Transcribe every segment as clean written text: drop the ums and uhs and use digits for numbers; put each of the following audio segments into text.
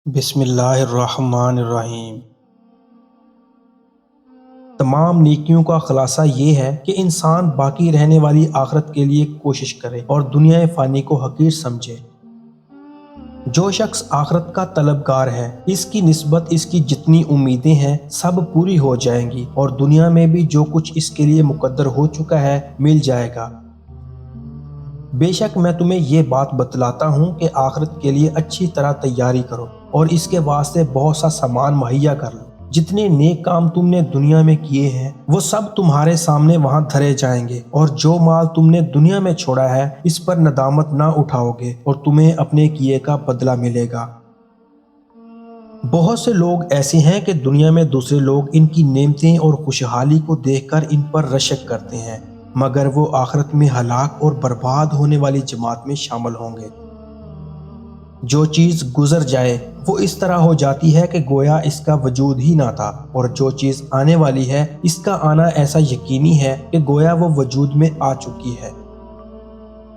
بسم اللہ الرحمن الرحیم۔ تمام نیکیوں کا خلاصہ یہ ہے کہ انسان باقی رہنے والی آخرت کے لیے کوشش کرے اور دنیا فانی کو حقیر سمجھے۔ جو شخص آخرت کا طلبگار ہے، اس کی نسبت اس کی جتنی امیدیں ہیں سب پوری ہو جائیں گی اور دنیا میں بھی جو کچھ اس کے لیے مقدر ہو چکا ہے مل جائے گا۔ بے شک میں تمہیں یہ بات بتلاتا ہوں کہ آخرت کے لیے اچھی طرح تیاری کرو اور اس کے واسطے بہت سا سامان مہیا کر لو۔ جتنے نیک کام تم نے دنیا میں کیے ہیں وہ سب تمہارے سامنے وہاں دھرے جائیں گے، اور جو مال تم نے دنیا میں چھوڑا ہے اس پر ندامت نہ اٹھاؤ گے اور تمہیں اپنے کیے کا بدلہ ملے گا۔ بہت سے لوگ ایسے ہیں کہ دنیا میں دوسرے لوگ ان کی نعمتیں اور خوشحالی کو دیکھ کر ان پر رشک کرتے ہیں، مگر وہ آخرت میں ہلاک اور برباد ہونے والی جماعت میں شامل ہوں گے۔ جو چیز گزر جائے وہ اس طرح ہو جاتی ہے کہ گویا اس کا وجود ہی نہ تھا، اور جو چیز آنے والی ہے اس کا آنا ایسا یقینی ہے کہ گویا وہ وجود میں آ چکی ہے۔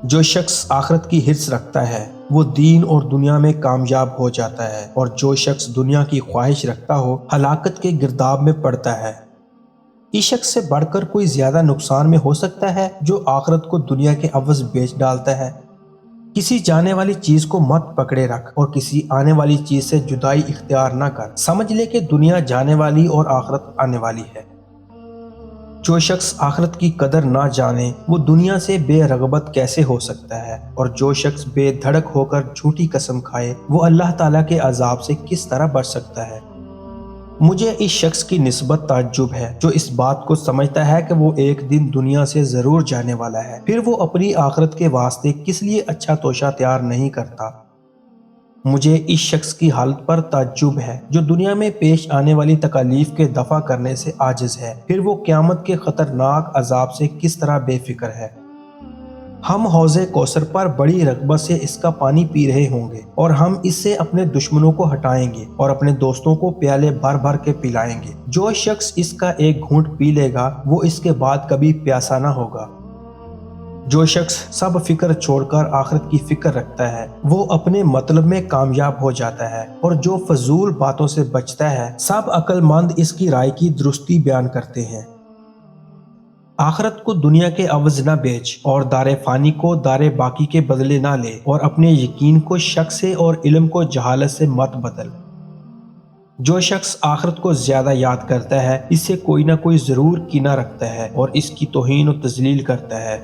جو شخص آخرت کی حرص رکھتا ہے وہ دین اور دنیا میں کامیاب ہو جاتا ہے، اور جو شخص دنیا کی خواہش رکھتا ہو ہلاکت کے گرداب میں پڑتا ہے۔ اس شخص سے بڑھ کر کوئی زیادہ نقصان میں ہو سکتا ہے جو آخرت کو دنیا کے عوض بیچ ڈالتا ہے۔ کسی جانے والی چیز کو مت پکڑے رکھ اور کسی آنے والی چیز سے جدائی اختیار نہ کر، سمجھ لے کہ دنیا جانے والی اور آخرت آنے والی ہے۔ جو شخص آخرت کی قدر نہ جانے وہ دنیا سے بے رغبت کیسے ہو سکتا ہے، اور جو شخص بے دھڑک ہو کر جھوٹی قسم کھائے وہ اللہ تعالیٰ کے عذاب سے کس طرح بچ سکتا ہے۔ مجھے اس شخص کی نسبت تعجب ہے جو اس بات کو سمجھتا ہے کہ وہ ایک دن دنیا سے ضرور جانے والا ہے، پھر وہ اپنی آخرت کے واسطے کس لیے اچھا توشہ تیار نہیں کرتا۔ مجھے اس شخص کی حالت پر تعجب ہے جو دنیا میں پیش آنے والی تکالیف کے دفع کرنے سے عاجز ہے، پھر وہ قیامت کے خطرناک عذاب سے کس طرح بے فکر ہے۔ ہم حوض کوثر پر بڑی رغبت سے اس کا پانی پی رہے ہوں گے، اور ہم اس سے اپنے دشمنوں کو ہٹائیں گے اور اپنے دوستوں کو پیالے بھر بھر کے پلائیں گے۔ جو شخص اس کا ایک گھونٹ پی لے گا وہ اس کے بعد کبھی پیاسا نہ ہوگا۔ جو شخص سب فکر چھوڑ کر آخرت کی فکر رکھتا ہے وہ اپنے مطلب میں کامیاب ہو جاتا ہے، اور جو فضول باتوں سے بچتا ہے سب عقل مند اس کی رائے کی درستی بیان کرتے ہیں۔ آخرت کو دنیا کے عوض نہ بیچ اور دار فانی کو دار باقی کے بدلے نہ لے، اور اپنے یقین کو شک سے اور علم کو جہالت سے مت بدل۔ جو شخص آخرت کو زیادہ یاد کرتا ہے اس سے کوئی نہ کوئی ضرور کینہ رکھتا ہے اور اس کی توہین و تذلیل کرتا ہے۔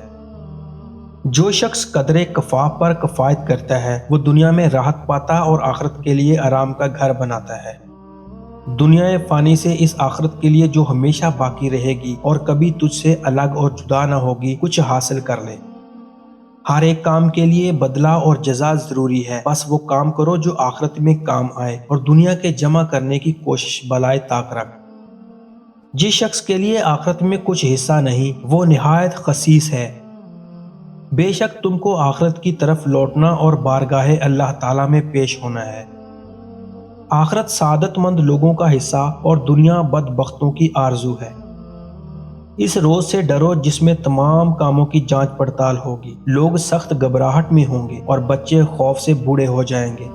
جو شخص قدر کفاف پر کفایت کرتا ہے وہ دنیا میں راحت پاتا اور آخرت کے لیے آرام کا گھر بناتا ہے۔ دنیا فانی سے اس آخرت کے لیے جو ہمیشہ باقی رہے گی اور کبھی تجھ سے الگ اور جدا نہ ہوگی کچھ حاصل کر لے۔ ہر ایک کام کے لیے بدلہ اور جزا ضروری ہے، بس وہ کام کرو جو آخرت میں کام آئے اور دنیا کے جمع کرنے کی کوشش بالائے طاق رکھ۔ جس شخص کے لیے آخرت میں کچھ حصہ نہیں وہ نہایت خسیس ہے۔ بے شک تم کو آخرت کی طرف لوٹنا اور بارگاہ اللہ تعالیٰ میں پیش ہونا ہے۔ آخرت سعادت مند لوگوں کا حصہ اور دنیا بدبختوں کی آرزو ہے۔ اس روز سے ڈرو جس میں تمام کاموں کی جانچ پڑتال ہوگی، لوگ سخت گھبراہٹ میں ہوں گے اور بچے خوف سے بوڑھے ہو جائیں گے۔